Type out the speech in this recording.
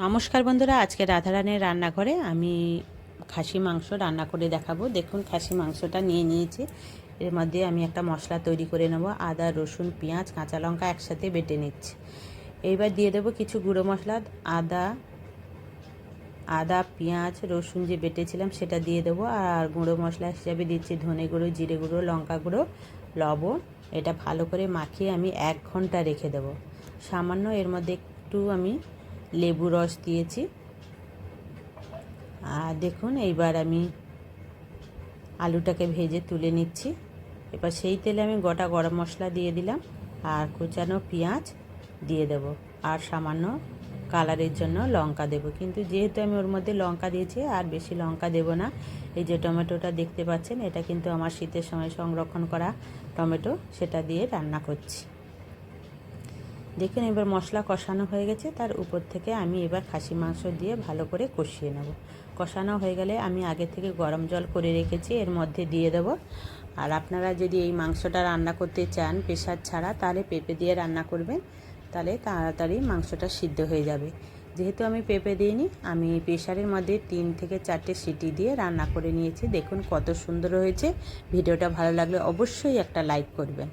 নমস্কার বন্ধুরা, আজকে রাধারানীর রান্নাঘরে আমি খাসি মাংস রান্না করে দেখাবো। দেখুন, খাসি মাংসটা নিয়ে নিয়েছি। এর মধ্যে আমি একটা মশলা তৈরি করে নেব। আদা, রসুন, পেঁয়াজ, কাঁচা লঙ্কা একসাথে বেটে নিচ্ছি। এইবার দিয়ে দেবো কিছু গুঁড়ো মশলা। আদা পেঁয়াজ রসুন যে বেটেছিলাম সেটা দিয়ে দেবো। আর গুঁড়ো মশলা হিসাবে দিচ্ছি ধনে গুঁড়ো, জিরে গুঁড়ো, লঙ্কা গুঁড়ো, লবণ। এটা ভালো করে মাখিয়ে আমি 1 ঘন্টা রেখে দেবো। সামান্য এর মধ্যে একটু আমি লেবু রস দিয়েছি। আর দেখুন, এইবার আমি আলুটাকে ভেজে তুলে নিচ্ছি। এবার সেই তেলে আমি গোটা গরম মশলা দিয়ে দিলাম আর কুচানো পেঁয়াজ দিয়ে দেব। আর সামান্য কালারের জন্য লঙ্কা দেব, কিন্তু যেহেতু আমি ওর মধ্যে লঙ্কা দিয়েছি আর বেশি লঙ্কা দেব না। এই যে টমেটোটা দেখতে পাচ্ছেন, এটা কিন্তু আমার শীতের সময় সংরক্ষণ করা টমেটো, সেটা দিয়ে রান্না করছি। দেখুন, এবার মশলা কষানো হয়ে গেছে। তার উপর থেকে আমি এবার খাসি মাংস দিয়ে ভালো করে কষিয়ে নেব। কষানো হয়ে গেলে আমি আগে থেকে গরম জল করে রেখেছি, এর মধ্যে দিয়ে দেব। আর আপনারা যদি এই মাংসটা রান্না করতে চান প্রেসার ছাড়া, তাহলে পেঁপে দিয়ে রান্না করবেন, তাহলে তাড়াতাড়ি মাংসটা সিদ্ধ হয়ে যাবে। যেহেতু আমি পেঁপে দিইনি, আমি প্রেসারের মধ্যে 3 থেকে 4টে সিটি দিয়ে রান্না করে নিয়েছি। দেখুন কত সুন্দর হয়েছে। ভিডিওটা ভালো লাগলে অবশ্যই একটা লাইক করবেন।